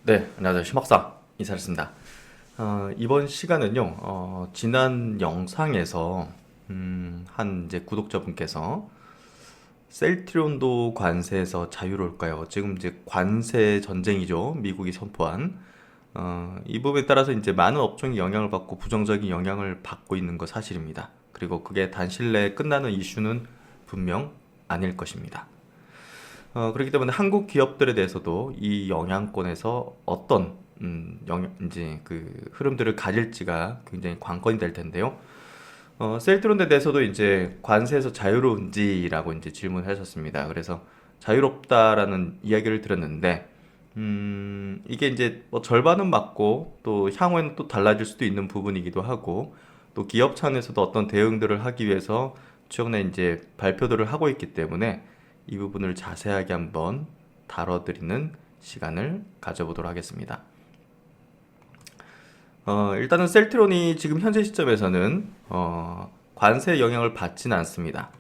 네, 안녕하세요. 심학사 인사드렸습니다. 이번 시간은요, 지난 영상에서, 한 이제 구독자분께서 셀트리온도 관세에서 자유로울까요? 지금 이제 관세 전쟁이죠. 미국이 선포한. 이 부분에 따라서 이제 많은 업종이 영향을 받고 부정적인 영향을 받고 있는 거 사실입니다. 그리고 그게 단실 내에 끝나는 이슈는 분명 아닐 것입니다. 그렇기 때문에 한국 기업들에 대해서도 이 영향권에서 어떤 이제 그 흐름들을 가질지가 굉장히 관건이 될 텐데요. 셀트론에 대해서도 이제 관세에서 자유로운지라고 이제 질문하셨습니다. 그래서 자유롭다라는 이야기를 들었는데, 이게 이제 뭐 절반은 맞고 또 향후에는 또 달라질 수도 있는 부분이기도 하고, 또 기업 차원에서도 어떤 대응들을 하기 위해서 최근에 이제 발표들을 하고 있기 때문에 이 부분을 자세하게 한번 다뤄드리는 시간을 가져보도록 하겠습니다. 일단은 셀트론이 지금 현재 시점에서는 관세 영향을 받지는 않습니다.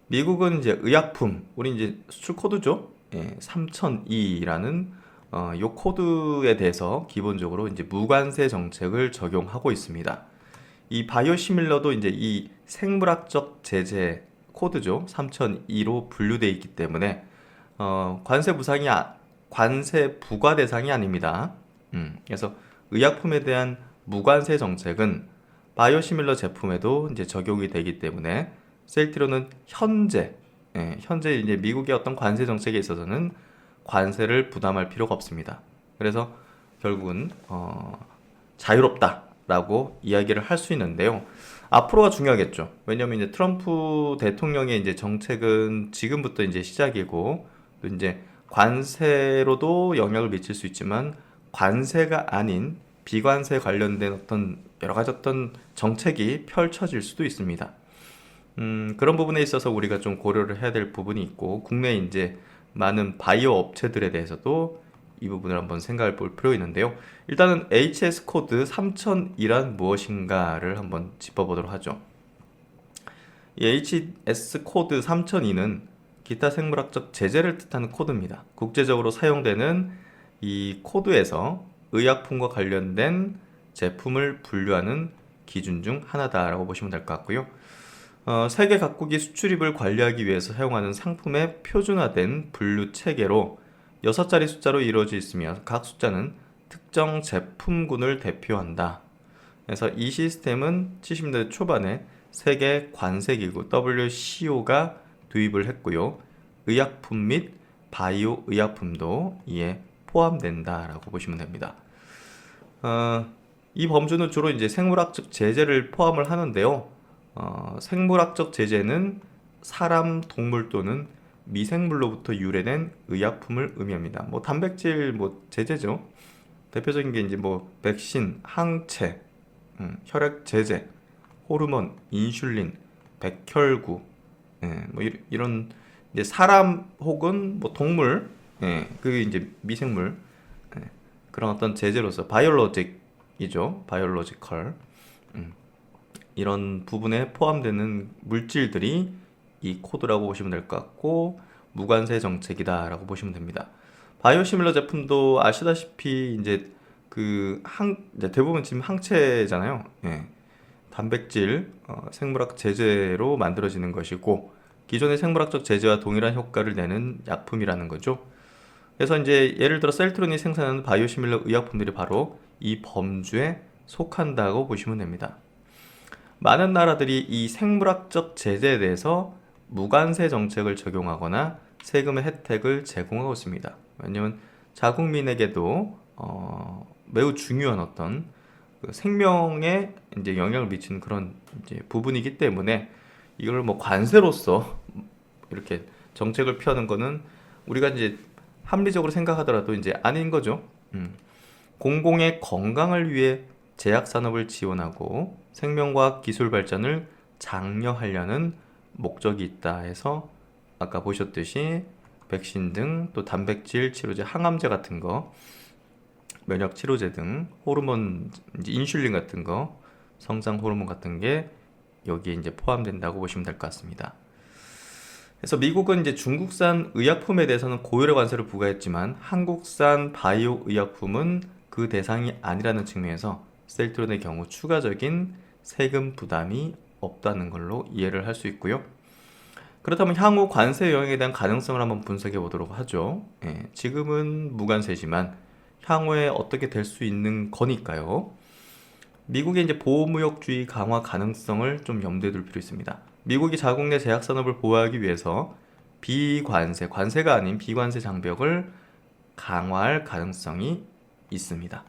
미국은 이제 의약품, 우리 이제 수출 코드죠. 예, 3002라는 요 코드에 대해서 기본적으로 이제 무관세 정책을 적용하고 있습니다. 이 바이오시밀러도 이제 이 생물학적 제재 코드죠. 3002로 분류되어 있기 때문에 관세 부과 대상이 아닙니다. 그래서 의약품에 대한 무관세 정책은 바이오시밀러 제품에도 이제 적용이 되기 때문에 셀트리온은 현재 이제 미국의 어떤 관세 정책에 있어서는 관세를 부담할 필요가 없습니다. 그래서 결국은 자유롭다라고 이야기를 할 수 있는데요. 앞으로가 중요하겠죠. 왜냐하면 이제 트럼프 대통령의 이제 정책은 지금부터 이제 시작이고, 또 이제 관세로도 영향을 미칠 수 있지만 관세가 아닌 비관세 관련된 어떤 여러 가지 어떤 정책이 펼쳐질 수도 있습니다. 그런 부분에 있어서 우리가 좀 고려를 해야 될 부분이 있고, 국내 이제 많은 바이오 업체들에 대해서도 이 부분을 한번 생각해 볼 필요가 있는데요. 일단은 HS 코드 3002란 무엇인가를 한번 짚어보도록 하죠. 이 HS 코드 3002는 기타 생물학적 제재를 뜻하는 코드입니다. 국제적으로 사용되는 이 코드에서 의약품과 관련된 제품을 분류하는 기준 중 하나다라고 보시면 될 것 같고요. 세계 각국이 수출입을 관리하기 위해서 사용하는 상품의 표준화된 분류 체계로 6자리 숫자로 이루어져 있으며 각 숫자는 특정 제품군을 대표한다. 그래서 이 시스템은 70년대 초반에 세계 관세기구 WCO가 도입을 했고요. 의약품 및 바이오 의약품도 이에 포함된다라고 보시면 됩니다. 이 범주는 주로 이제 생물학적 제재를 포함을 하는데요. 생물학적 제재는 사람, 동물 또는 미생물로부터 유래된 의약품을 의미합니다. 뭐 단백질 뭐 제재죠. 대표적인 게 이제 뭐 백신, 항체, 혈액 제제, 호르몬, 인슐린, 백혈구, 뭐 이런 이제 사람 혹은 뭐 동물, 그게 이제 미생물, 그런 어떤 제재로서 바이올로직이죠. 바이올로지컬. 이런 부분에 포함되는 물질들이 이 코드라고 보시면 될 것 같고, 무관세 정책이다라고 보시면 됩니다. 바이오시밀러 제품도 아시다시피 이제 이제 대부분 지금 항체잖아요. 예. 단백질, 생물학 제제로 만들어지는 것이고, 기존의 생물학적 제제와 동일한 효과를 내는 약품이라는 거죠. 그래서 이제 예를 들어 셀트론이 생산하는 바이오시밀러 의약품들이 바로 이 범주에 속한다고 보시면 됩니다. 많은 나라들이 이 생물학적 제재에 대해서 무관세 정책을 적용하거나 세금의 혜택을 제공하고 있습니다. 왜냐하면 자국민에게도 매우 중요한 어떤 그 생명에 이제 영향을 미치는 그런 이제 부분이기 때문에 이걸 뭐 관세로서 이렇게 정책을 펴는 거는 우리가 이제 합리적으로 생각하더라도 이제 아닌 거죠. 공공의 건강을 위해 제약 산업을 지원하고 생명과학 기술 발전을 장려하려는 목적이 있다 해서 아까 보셨듯이 백신 등 또 단백질 치료제, 항암제 같은 거, 면역 치료제 등 호르몬, 이제 인슐린 같은 거, 성장 호르몬 같은 게 여기에 이제 포함된다고 보시면 될 것 같습니다. 그래서 미국은 이제 중국산 의약품에 대해서는 고율의 관세를 부과했지만 한국산 바이오 의약품은 그 대상이 아니라는 측면에서 셀트론의 경우 추가적인 세금 부담이 없다는 걸로 이해를 할 수 있고요. 그렇다면 향후 관세 영향에 대한 가능성을 한번 분석해 보도록 하죠. 예, 지금은 무관세지만 향후에 어떻게 될 수 있는 거니까요. 미국의 이제 보호무역주의 강화 가능성을 좀 염두에 둘 필요 있습니다. 미국이 자국 내 제약 산업을 보호하기 위해서 비관세, 관세가 아닌 비관세 장벽을 강화할 가능성이 있습니다.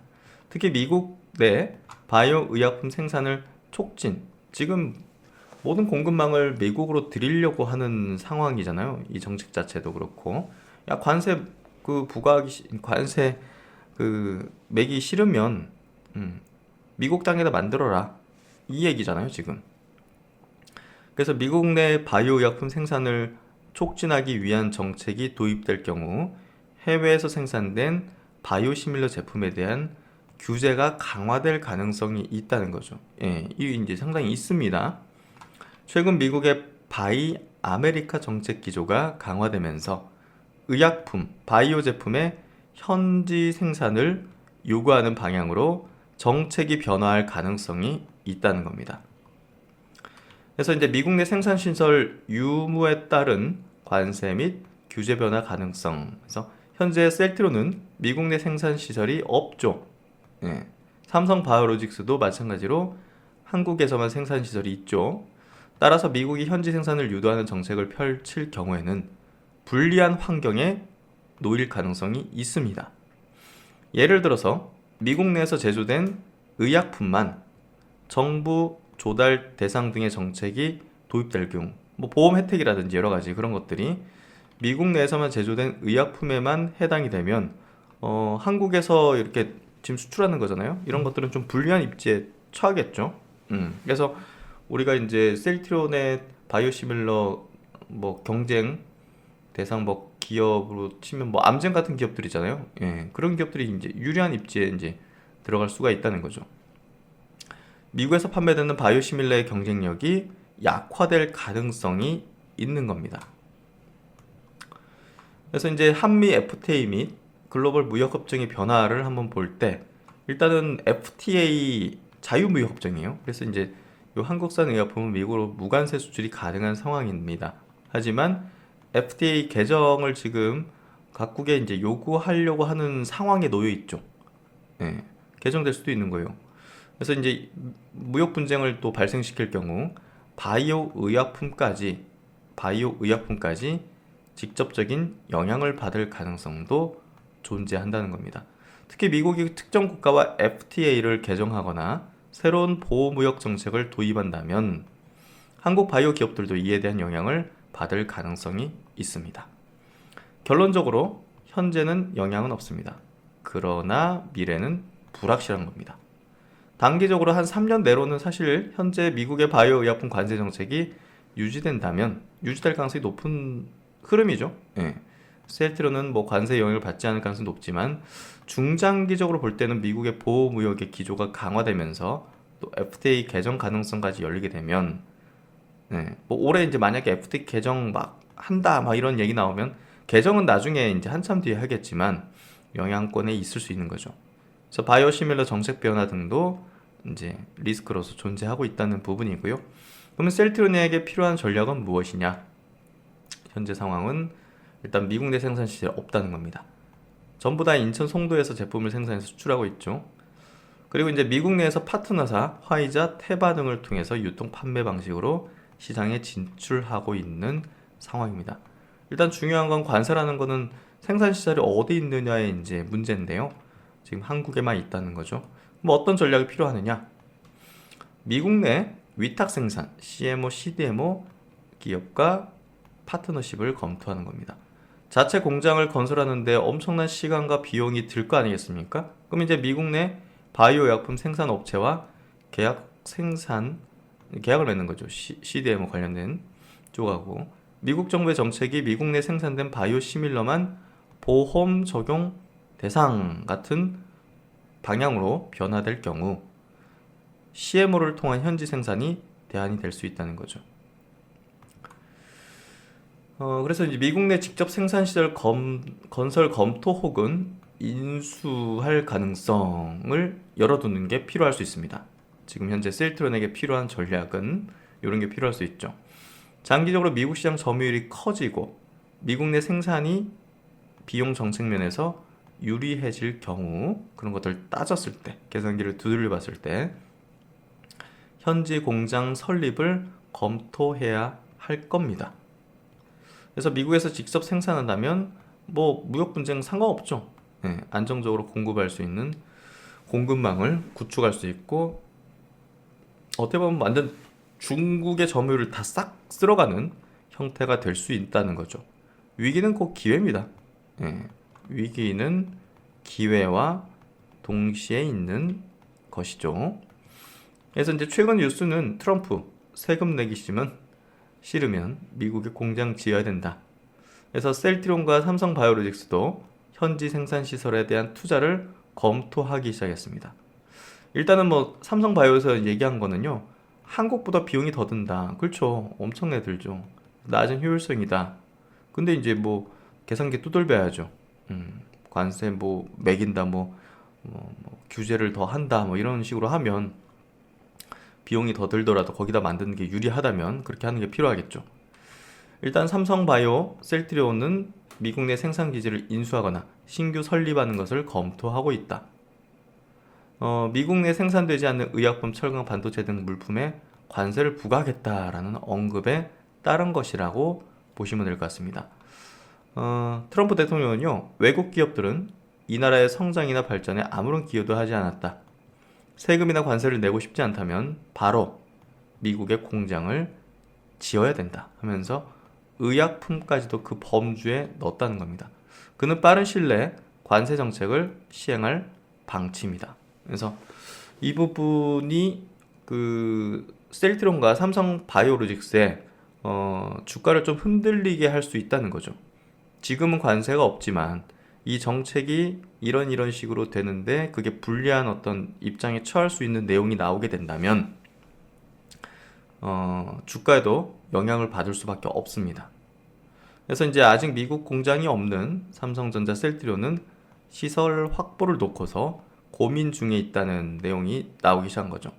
특히 미국 내 바이오 의약품 생산을 촉진, 지금 모든 공급망을 미국으로 들이려고 하는 상황이잖아요. 이 정책 자체도 그렇고, 야 관세 관세 매기 싫으면 미국 땅에다 만들어라 이 얘기잖아요 지금. 그래서 미국 내 바이오 의약품 생산을 촉진하기 위한 정책이 도입될 경우 해외에서 생산된 바이오 시밀러 제품에 대한 규제가 강화될 가능성이 있다는 거죠. 예, 이 이제 상당히 있습니다. 최근 미국의 바이 아메리카 정책 기조가 강화되면서 의약품, 바이오 제품의 현지 생산을 요구하는 방향으로 정책이 변화할 가능성이 있다는 겁니다. 그래서 이제 미국 내 생산 시설 유무에 따른 관세 및 규제 변화 가능성. 그래서 현재 셀트로는 미국 내 생산 시설이 없죠. 예. 삼성 바이오로직스도 마찬가지로 한국에서만 생산 시설이 있죠. 따라서 미국이 현지 생산을 유도하는 정책을 펼칠 경우에는 불리한 환경에 놓일 가능성이 있습니다. 예를 들어서 미국 내에서 제조된 의약품만 정부 조달 대상 등의 정책이 도입될 경우, 뭐 보험 혜택이라든지 여러 가지 그런 것들이 미국 내에서만 제조된 의약품에만 해당이 되면 한국에서 이렇게 지금 수출하는 거잖아요. 이런 것들은 좀 불리한 입지에 처하겠죠. 그래서 우리가 이제 셀트리온의 바이오시밀러 뭐 경쟁 대상 뭐 기업으로 치면 뭐 암젠 같은 기업들이잖아요. 예, 그런 기업들이 이제 유리한 입지에 이제 들어갈 수가 있다는 거죠. 미국에서 판매되는 바이오시밀러의 경쟁력이 약화될 가능성이 있는 겁니다. 그래서 이제 한미 FTA 및 글로벌 무역협정의 변화를 한번 볼 때 일단은 FTA 자유무역협정이에요. 그래서 이제 이 한국산 의약품은 미국으로 무관세 수출이 가능한 상황입니다. 하지만 FTA 개정을 지금 각국에 이제 요구하려고 하는 상황에 놓여 있죠. 네, 개정될 수도 있는 거예요. 그래서 이제 무역 분쟁을 또 발생시킬 경우 바이오 의약품까지 직접적인 영향을 받을 가능성도 존재한다는 겁니다. 특히 미국이 특정 국가와 FTA를 개정하거나 새로운 보호무역 정책을 도입한다면 한국 바이오 기업들도 이에 대한 영향을 받을 가능성이 있습니다. 결론적으로 현재는 영향은 없습니다. 그러나 미래는 불확실한 겁니다. 단기적으로 한 3년 내로는 사실 현재 미국의 바이오 의약품 관세 정책이 유지될 가능성이 높은 흐름이죠. 예. 셀트로는 뭐 관세 영향을 받지 않을 가능성이 높지만 중장기적으로 볼 때는 미국의 보호무역의 기조가 강화되면서 또 FTA 개정 가능성까지 열리게 되면 뭐 올해 이제 만약에 FTA 개정 막 한다 막 이런 얘기 나오면 개정은 나중에 이제 한참 뒤에 하겠지만 영향권에 있을 수 있는 거죠. 그래서 바이오시밀러 정책 변화 등도 이제 리스크로서 존재하고 있다는 부분이고요. 그러면 셀트론에게 필요한 전략은 무엇이냐? 현재 상황은 일단 미국 내 생산 시설이 없다는 겁니다. 전부 다 인천 송도에서 제품을 생산해서 수출하고 있죠. 그리고 이제 미국 내에서 파트너사, 화이자, 테바 등을 통해서 유통 판매 방식으로 시장에 진출하고 있는 상황입니다. 일단 중요한 건 관세라는 거는 생산 시설이 어디 있느냐의 이제 문제인데요. 지금 한국에만 있다는 거죠. 뭐 어떤 전략이 필요하느냐? 미국 내 위탁 생산, CMO, CDMO 기업과 파트너십을 검토하는 겁니다. 자체 공장을 건설하는데 엄청난 시간과 비용이 들 거 아니겠습니까? 그럼 이제 미국 내 바이오 약품 생산 업체와 계약을 맺는 거죠. CDMO 관련된 쪽하고 미국 정부의 정책이 미국 내 생산된 바이오 시밀러만 보험 적용 대상 같은 방향으로 변화될 경우 CMO를 통한 현지 생산이 대안이 될 수 있다는 거죠. 그래서 이제 미국 내 직접 생산 시설 건설 검토 혹은 인수할 가능성을 열어두는 게 필요할 수 있습니다. 지금 현재 셀트론에게 필요한 전략은 이런 게 필요할 수 있죠. 장기적으로 미국 시장 점유율이 커지고 미국 내 생산이 비용 정책 면에서 유리해질 경우, 그런 것들 따졌을 때, 계산기를 두들려 봤을 때 현지 공장 설립을 검토해야 할 겁니다. 그래서 미국에서 직접 생산한다면 뭐 무역 분쟁 상관없죠. 예, 안정적으로 공급할 수 있는 공급망을 구축할 수 있고, 어떻게 보면 완전 중국의 점유율을 다 싹 쓸어가는 형태가 될 수 있다는 거죠. 위기는 곧 기회입니다. 예, 위기는 기회와 동시에 있는 것이죠. 그래서 이제 최근 뉴스는 트럼프 세금 내기 싫으면 미국에 공장 지어야 된다. 그래서 셀트리온과 삼성바이오로직스도 현지 생산 시설에 대한 투자를 검토하기 시작했습니다. 일단은 뭐 삼성바이오에서 얘기한 거는요, 한국보다 비용이 더 든다. 그렇죠. 엄청나게 들죠. 낮은 효율성이다. 근데 이제 뭐 계산기 두들겨야죠. 관세 뭐 매긴다, 뭐 규제를 더 한다, 뭐 이런 식으로 하면 비용이 더 들더라도 거기다 만드는 게 유리하다면 그렇게 하는 게 필요하겠죠. 일단 삼성바이오, 셀트리온은 미국 내 생산 기지를 인수하거나 신규 설립하는 것을 검토하고 있다. 미국 내 생산되지 않는 의약품, 철강, 반도체 등 물품에 관세를 부과하겠다라는 언급에 따른 것이라고 보시면 될 것 같습니다. 트럼프 대통령은요, 외국 기업들은 이 나라의 성장이나 발전에 아무런 기여도 하지 않았다. 세금이나 관세를 내고 싶지 않다면 바로 미국에 공장을 지어야 된다 하면서 의약품까지도 그 범주에 넣었다는 겁니다. 그는 빠른 시일 내에 관세 정책을 시행할 방침이다. 그래서 이 부분이 그 셀트론과 삼성 바이오로직스의 주가를 좀 흔들리게 할 수 있다는 거죠. 지금은 관세가 없지만 이 정책이 이런 식으로 되는데 그게 불리한 어떤 입장에 처할 수 있는 내용이 나오게 된다면 주가에도 영향을 받을 수밖에 없습니다. 그래서 이제 아직 미국 공장이 없는 삼성전자, 셀트리온은 시설 확보를 놓고서 고민 중에 있다는 내용이 나오기 시작한 거죠.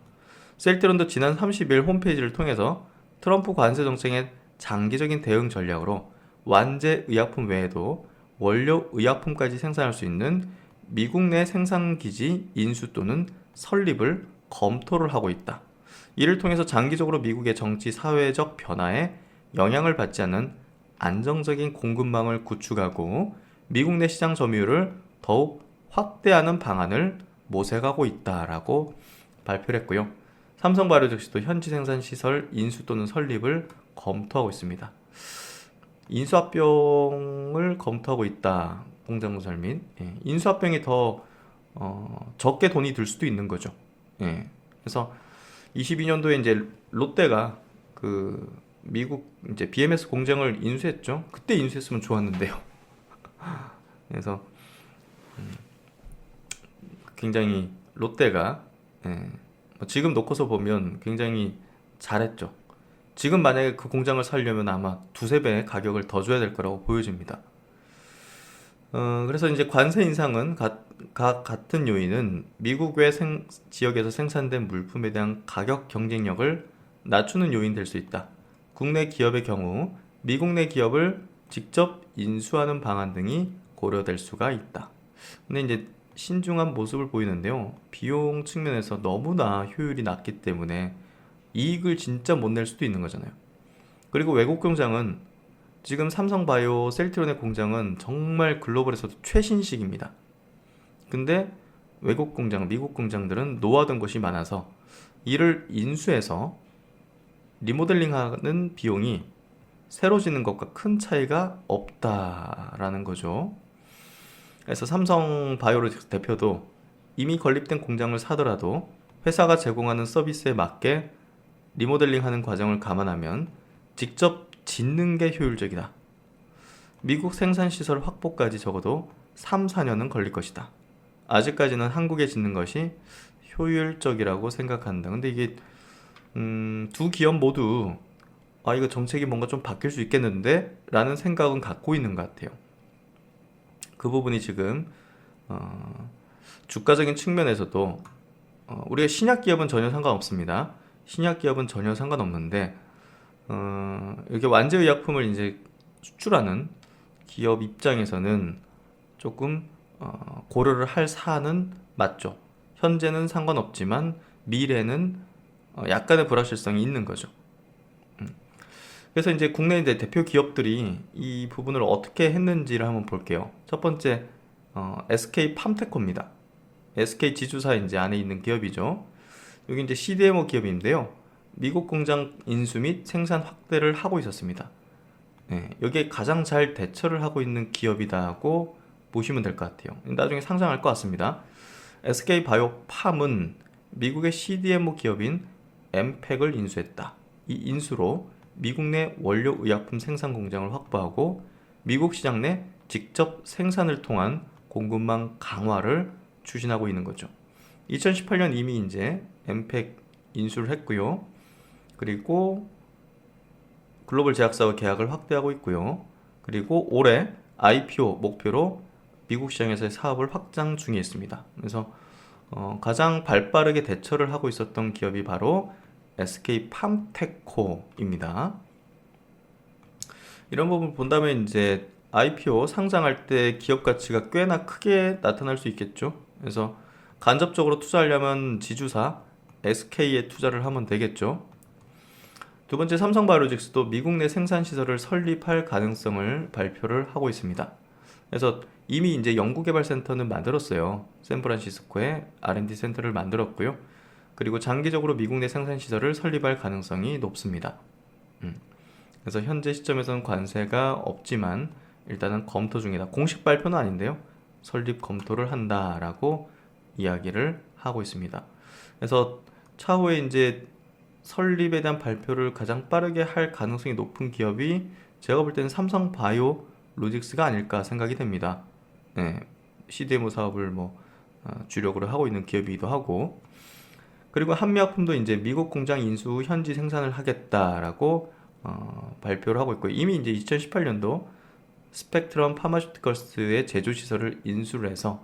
셀트리온도 지난 30일 홈페이지를 통해서 트럼프 관세 정책의 장기적인 대응 전략으로 완제 의약품 외에도 원료 의약품까지 생산할 수 있는 미국 내 생산기지 인수 또는 설립을 검토를 하고 있다. 이를 통해서 장기적으로 미국의 정치, 사회적 변화에 영향을 받지 않는 안정적인 공급망을 구축하고 미국 내 시장 점유율을 더욱 확대하는 방안을 모색하고 있다라고 발표를 했고요. 삼성바이오로직스도 현지 생산 시설 인수 또는 설립을 검토하고 있습니다. 인수합병을 검토하고 있다. 공장건설 및 인수합병이 더 적게 돈이 들 수도 있는 거죠. 그래서 22년도에 이제 롯데가 그 미국 이제 BMS 공장을 인수했죠. 그때 인수했으면 좋았는데요. 그래서 굉장히 롯데가 뭐 지금 놓고서 보면 굉장히 잘했죠. 지금 만약에 그 공장을 살려면 아마 두세 배의 가격을 더 줘야 될 거라고 보여집니다. 그래서 이제 관세 인상은 같은 요인은 미국 외 지역에서 생산된 물품에 대한 가격 경쟁력을 낮추는 요인 될 수 있다. 국내 기업의 경우 미국 내 기업을 직접 인수하는 방안 등이 고려될 수가 있다. 근데 이제 신중한 모습을 보이는데요. 비용 측면에서 너무나 효율이 낮기 때문에 이익을 진짜 못 낼 수도 있는 거잖아요. 그리고 외국 공장은 지금 삼성바이오, 셀트리온의 공장은 정말 글로벌에서도 최신식입니다. 근데 외국 공장, 미국 공장들은 노화된 것이 많아서 이를 인수해서 리모델링하는 비용이 새로 짓는 것과 큰 차이가 없다라는 거죠. 그래서 삼성바이오로직스 대표도 이미 건립된 공장을 사더라도 회사가 제공하는 서비스에 맞게 리모델링하는 과정을 감안하면 직접 짓는 게 효율적이다. 미국 생산시설 확보까지 적어도 3, 4년은 걸릴 것이다. 아직까지는 한국에 짓는 것이 효율적이라고 생각한다. 근데 이게 두 기업 모두 아, 이거 정책이 뭔가 좀 바뀔 수 있겠는데? 라는 생각은 갖고 있는 것 같아요. 그 부분이 지금 어, 주가적인 측면에서도 우리가 신약 기업은 전혀 상관없습니다. 신약 기업은 전혀 상관없는데 이렇게 완제의약품을 이제 수출하는 기업 입장에서는 조금 고려를 할 사안은 맞죠. 현재는 상관없지만 미래는 약간의 불확실성이 있는 거죠. 그래서 이제 국내 이제 대표 기업들이 이 부분을 어떻게 했는지를 한번 볼게요. 첫 번째 SK 팜테코입니다. SK 지주사 이제 안에 있는 기업이죠. 여기 이제 CDMO 기업인데요. 미국 공장 인수 및 생산 확대를 하고 있었습니다. 네, 여기에 가장 잘 대처를 하고 있는 기업이다고 보시면 될 것 같아요. 나중에 상장할 것 같습니다. SK 바이오팜은 미국의 CDMO 기업인 엠팩을 인수했다. 이 인수로 미국 내 원료 의약품 생산 공장을 확보하고 미국 시장 내 직접 생산을 통한 공급망 강화를 추진하고 있는 거죠. 2018년 이미 이제 엠팩 인수를 했고요. 그리고 글로벌 제약사와 계약을 확대하고 있고요. 그리고 올해 IPO 목표로 미국 시장에서의 사업을 확장 중에 있습니다. 그래서 가장 발빠르게 대처를 하고 있었던 기업이 바로 SK 팜테코입니다. 이런 부분 본다면 이제 IPO 상장할 때 기업 가치가 꽤나 크게 나타날 수 있겠죠. 그래서 간접적으로 투자하려면 지주사 SK에 투자를 하면 되겠죠. 두 번째 삼성바이오로직스도 미국 내 생산 시설을 설립할 가능성을 발표를 하고 있습니다. 그래서 이미 이제 연구개발센터는 만들었어요. 샌프란시스코에 R&D 센터를 만들었고요. 그리고 장기적으로 미국 내 생산 시설을 설립할 가능성이 높습니다. 그래서 현재 시점에서는 관세가 없지만 일단은 검토 중이다. 공식 발표는 아닌데요. 설립 검토를 한다라고 이야기를 하고 있습니다. 그래서 차후에 이제 설립에 대한 발표를 가장 빠르게 할 가능성이 높은 기업이 제가 볼 때는 삼성바이오로직스가 아닐까 생각이 됩니다. 네, CDMO 사업을 주력으로 하고 있는 기업이기도 하고, 그리고 한미약품도 이제 미국 공장 인수 후 현지 생산을 하겠다라고 발표를 하고 있고, 이미 이제 2018년도 스펙트럼 파마슈티컬스의 제조 시설을 인수를 해서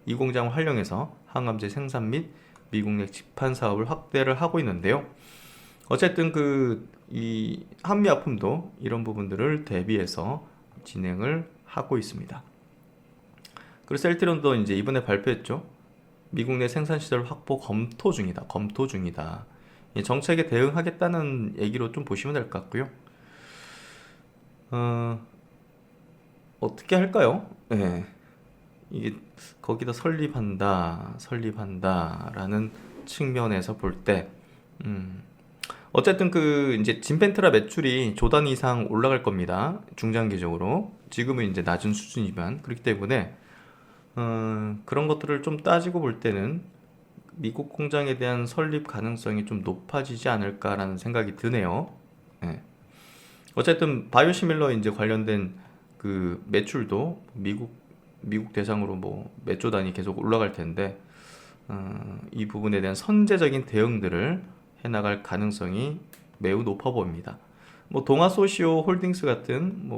이 공장을 활용해서 항암제 생산 및 미국 내 직판 사업을 확대를 하고 있는데요. 어쨌든 이 한미약품도 이런 부분들을 대비해서 진행을 하고 있습니다. 그리고 셀트리온도 이제 이번에 발표했죠. 미국 내 생산 시설 확보 검토 중이다. 검토 중이다. 정책에 대응하겠다는 얘기로 좀 보시면 될 것 같고요. 어떻게 할까요? 네. 이게 거기다 설립한다라는 측면에서 볼 때, 어쨌든 이제 진펜트라 매출이 조단 이상 올라갈 겁니다. 중장기적으로. 지금은 이제 낮은 수준이지만 그렇기 때문에 그런 것들을 좀 따지고 볼 때는 미국 공장에 대한 설립 가능성이 좀 높아지지 않을까라는 생각이 드네요. 네. 어쨌든 바이오시밀러 이제 관련된 그 매출도 미국 대상으로 몇 조 단위 계속 올라갈 텐데 이 부분에 대한 선제적인 대응들을 해나갈 가능성이 매우 높아 보입니다. 동아 소시오 홀딩스 같은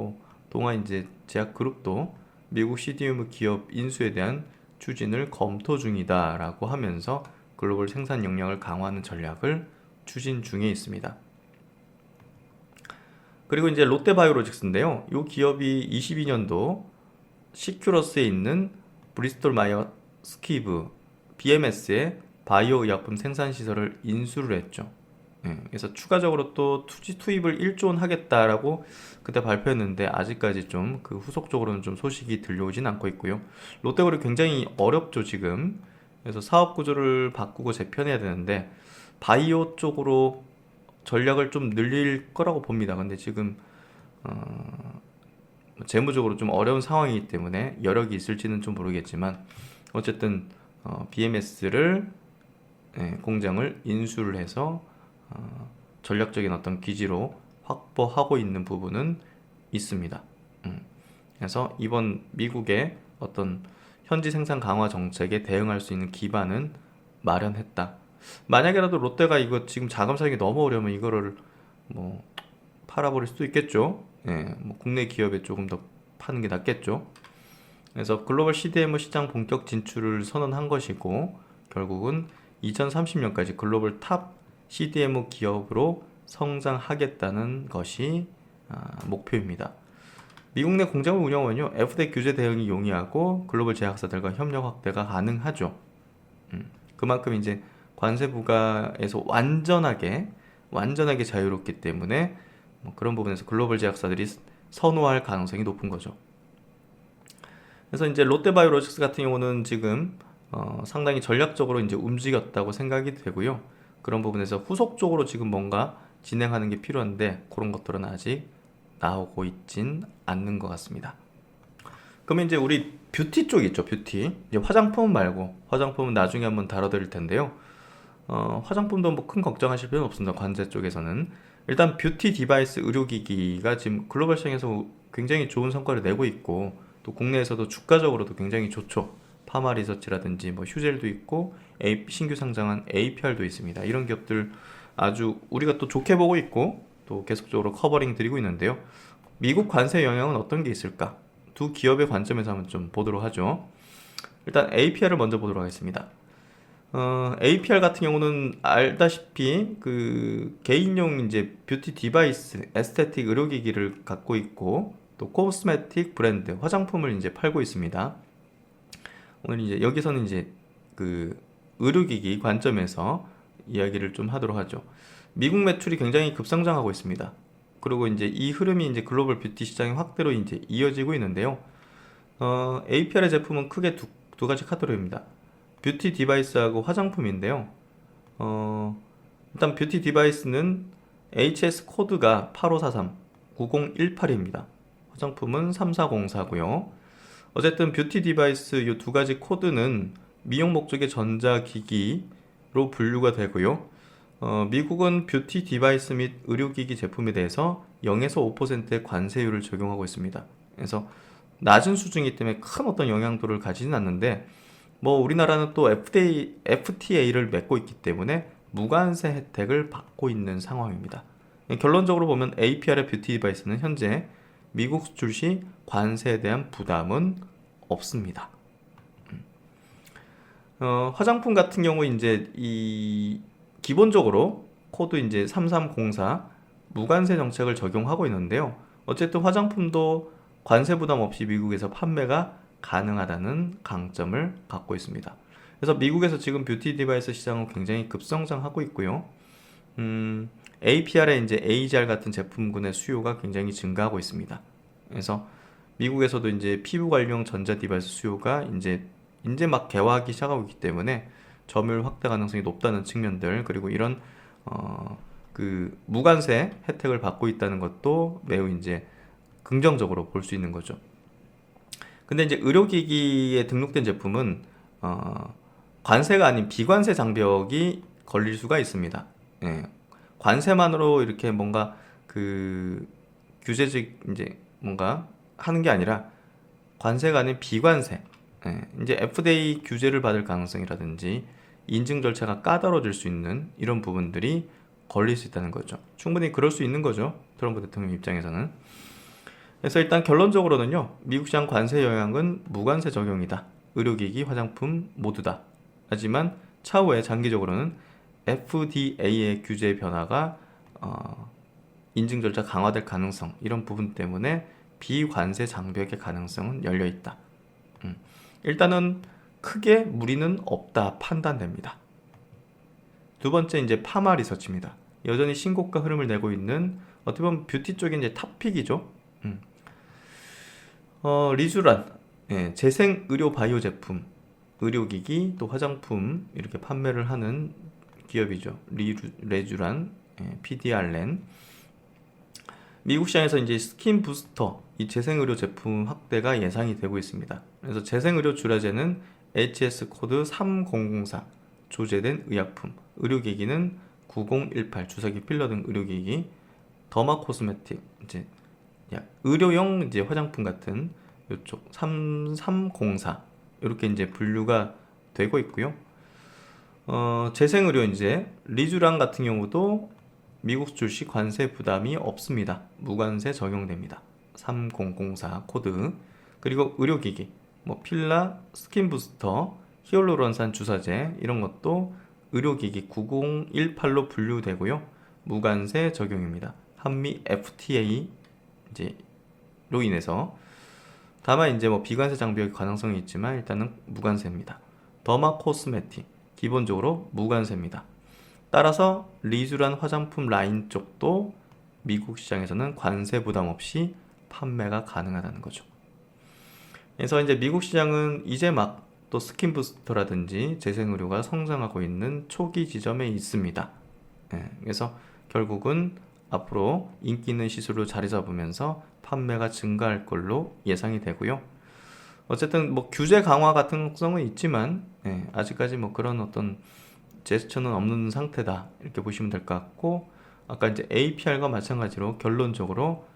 동아 이제 제약 그룹도 미국 CDMO 기업 인수에 대한 추진을 검토 중이다라고 하면서 글로벌 생산 역량을 강화하는 전략을 추진 중에 있습니다. 그리고 이제 롯데바이오로직스인데요. 이 기업이 22년도 시큐러스에 있는 브리스톨 마이어 스퀴브 BMS의 바이오 의약품 생산 시설을 인수를 했죠. 그래서 추가적으로 또 투입을 1조 원 하겠다라고 그때 발표했는데 아직까지 좀 그 후속적으로는 좀 소식이 들려오진 않고 있고요. 롯데그룹이 굉장히 어렵죠 지금. 그래서 사업 구조를 바꾸고 재편해야 되는데 바이오 쪽으로 전략을 좀 늘릴 거라고 봅니다. 근데 지금 재무적으로 좀 어려운 상황이기 때문에 여력이 있을지는 좀 모르겠지만 어쨌든 BMS를 공장을 인수를 해서 전략적인 어떤 기지로 확보하고 있는 부분은 있습니다. 그래서 이번 미국의 어떤 현지 생산 강화 정책에 대응할 수 있는 기반은 마련했다. 만약에라도 롯데가 이거 지금 자금 사정이 너무 어려우면 이거를 뭐 팔아버릴 수도 있겠죠. 예, 뭐 국내 기업에 조금 더 파는 게 낫겠죠. 그래서 글로벌 CDMO 시장 본격 진출을 선언한 것이고 결국은 2030년까지 글로벌 탑 CDMO 기업으로 성장하겠다는 것이 목표입니다. 미국 내 공장을 운영하면요 FDA 규제 대응이 용이하고 글로벌 제약사들과 협력 확대가 가능하죠. 그만큼 이제 관세 부과에서 완전하게 자유롭기 때문에 뭐 그런 부분에서 글로벌 제약사들이 선호할 가능성이 높은 거죠. 그래서 이제 롯데바이오로직스 같은 경우는 지금 상당히 전략적으로 이제 움직였다고 생각이 되고요. 그런 부분에서 후속적으로 지금 뭔가 진행하는 게 필요한데 그런 것들은 아직 나오고 있진 않는 것 같습니다. 그러면 이제 우리 뷰티 쪽 있죠, 뷰티. 이제 화장품 말고 화장품은 나중에 한번 다뤄드릴 텐데요. 화장품도 뭐 큰 걱정하실 필요는 없습니다. 관제 쪽에서는 일단 뷰티 디바이스 의료기기가 지금 글로벌 시장에서 굉장히 좋은 성과를 내고 있고 또 국내에서도 주가적으로도 굉장히 좋죠. 파마 리서치라든지 뭐 휴젤도 있고 신규 상장한 APR도 있습니다. 이런 기업들 아주 우리가 또 좋게 보고 있고 또 계속적으로 커버링 드리고 있는데요. 미국 관세 영향은 어떤 게 있을까? 두 기업의 관점에서 한번 좀 보도록 하죠. 일단 APR을 먼저 보도록 하겠습니다. APR 같은 경우는 알다시피 그 개인용 이제 뷰티 디바이스, 에스테틱 의료기기를 갖고 있고 또 코스메틱 브랜드, 화장품을 이제 팔고 있습니다. 오늘 이제 여기서는 이제 그 의료기기 관점에서 이야기를 좀 하도록 하죠. 미국 매출이 굉장히 급성장하고 있습니다. 그리고 이제 이 흐름이 이제 글로벌 뷰티 시장의 확대로 이제 이어지고 있는데요. APR의 제품은 크게 두 가지 카테고리입니다. 뷰티 디바이스하고 화장품인데요. 일단 뷰티 디바이스는 HS 코드가 8543 9018입니다. 화장품은 3404고요. 어쨌든 뷰티 디바이스 이 두 가지 코드는 미용 목적의 전자기기로 분류가 되고요. 미국은 뷰티 디바이스 및 의료기기 제품에 대해서 0에서 5%의 관세율을 적용하고 있습니다. 그래서 낮은 수준이기 때문에 큰 어떤 영향도를 가지진 않는데 뭐 우리나라는 또 FTA를 맺고 있기 때문에 무관세 혜택을 받고 있는 상황입니다. 결론적으로 보면 APR의 뷰티 디바이스는 현재 미국 수출 시 관세에 대한 부담은 없습니다. 화장품 같은 경우 이제 이 기본적으로 코드 이제 3304 무관세 정책을 적용하고 있는데요. 어쨌든 화장품도 관세 부담 없이 미국에서 판매가 가능하다는 강점을 갖고 있습니다. 그래서 미국에서 지금 뷰티 디바이스 시장은 굉장히 급성장하고 있고요. APR의 이제 AGR 같은 제품군의 수요가 굉장히 증가하고 있습니다. 그래서 미국에서도 이제 피부 관리용 전자 디바이스 수요가 이제 막 개화하기 시작하고 있기 때문에 점유율 확대 가능성이 높다는 측면들 그리고 이런 그 무관세 혜택을 받고 있다는 것도 매우 이제 긍정적으로 볼 수 있는 거죠. 근데 이제 의료기기에 등록된 제품은 관세가 아닌 비관세 장벽이 걸릴 수가 있습니다. 예. 관세만으로 이렇게 뭔가 그 규제적 이제 뭔가 하는 게 아니라 관세가 아닌 비관세. 예. 이제 FDA 규제를 받을 가능성이라든지 인증 절차가 까다로워질 수 있는 이런 부분들이 걸릴 수 있다는 거죠. 충분히 그럴 수 있는 거죠. 트럼프 대통령 입장에서는. 그래서 일단 결론적으로는요. 미국 시장 관세 영향은 무관세 적용이다. 의료기기, 화장품 모두다. 하지만 차후에 장기적으로는 FDA의 규제 변화가 인증 절차 강화될 가능성 이런 부분 때문에 비관세 장벽의 가능성은 열려 있다. 일단은 크게 무리는 없다 판단됩니다. 두 번째 이제 파마 리서치입니다. 여전히 신고가 흐름을 내고 있는 어떻게 보면 뷰티 쪽의 이제 탑픽이죠. 리쥬란 재생 의료 바이오 제품, 의료기기 또 화장품 이렇게 판매를 하는 기업이죠. 레쥬란, PDR랜. 미국 시장에서 이제 스킨 부스터 이 재생 의료 제품 확대가 예상이 되고 있습니다. 그래서 재생 의료 주라제는 HS 코드 3004 조제된 의약품, 의료기기는 9018 주사기 필러 등 의료기기, 더마 코스메틱 이제 의료용 이제 화장품 같은 이쪽 3304 이렇게 이제 분류가 되고 있고요. 재생의료 이제 리쥬란 같은 경우도 미국 수출 시 관세 부담이 없습니다. 무관세 적용됩니다. 3004 코드. 그리고 의료기기, 뭐 필라, 스킨부스터, 히알루론산 주사제 이런 것도 의료기기 9018로 분류되고요. 무관세 적용입니다. 한미 FTA 이제로 인해서 다만 이제 뭐 비관세 장벽의 가능성이 있지만 일단은 무관세입니다. 더마 코스메틱 기본적으로 무관세입니다. 따라서 리쥬란 화장품 라인 쪽도 미국 시장에서는 관세 부담 없이 판매가 가능하다는 거죠. 그래서 이제 미국 시장은 이제 막 또 스킨부스터라든지 재생의료가 성장하고 있는 초기 지점에 있습니다. 그래서 결국은 앞으로 인기 있는 시술로 자리 잡으면서 판매가 증가할 걸로 예상이 되고요. 어쨌든 뭐 규제 강화 같은 속성은 있지만 아직까지 뭐 그런 어떤 제스처는 없는 상태다 이렇게 보시면 될 것 같고, 아까 이제 APR과 마찬가지로 결론적으로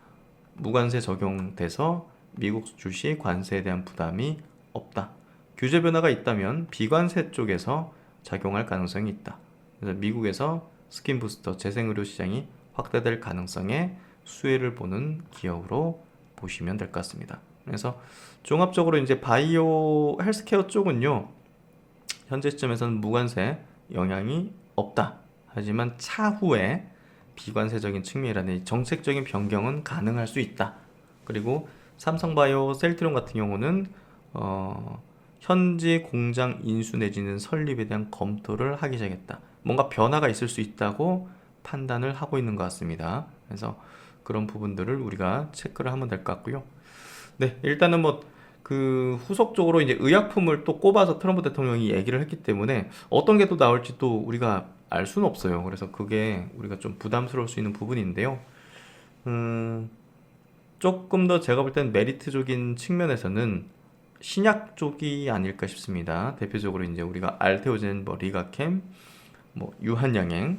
무관세 적용돼서 미국 수출 시 관세에 대한 부담이 없다. 규제 변화가 있다면 비관세 쪽에서 작용할 가능성이 있다. 그래서 미국에서 스킨부스터 재생의료 시장이 확대될 가능성에 수혜를 보는 기업으로 보시면 될 것 같습니다. 그래서 종합적으로 이제 바이오 헬스케어 쪽은요, 현재 시점에서는 무관세 영향이 없다. 하지만 차후에 비관세적인 측면이라는 정책적인 변경은 가능할 수 있다. 그리고 삼성바이오 셀트리온 같은 경우는 현지 공장 인수 내지는 설립에 대한 검토를 하기 시작했다. 뭔가 변화가 있을 수 있다고 판단을 하고 있는 것 같습니다. 그래서 그런 부분들을 우리가 체크를 하면 될 것 같고요. 네, 일단은 뭐 그 후속적으로 이제 의약품을 또 꼽아서 트럼프 대통령이 얘기를 했기 때문에 어떤 게 또 나올지 또 우리가 알 수는 없어요. 그래서 그게 우리가 좀 부담스러울 수 있는 부분인데요. 조금 더 제가 볼 때는 메리트적인 측면에서는 신약 쪽이 아닐까 싶습니다. 대표적으로 이제 우리가 알테오젠, 뭐 리가캠, 뭐 유한양행,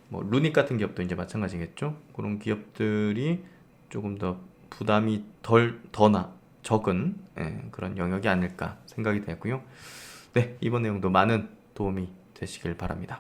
뭐 루닉 같은 기업도 이제 마찬가지겠죠. 그런 기업들이 조금 더 부담이 더나 적은 그런 영역이 아닐까 생각이 되고요. 네, 이번 내용도 많은 도움이 되시길 바랍니다.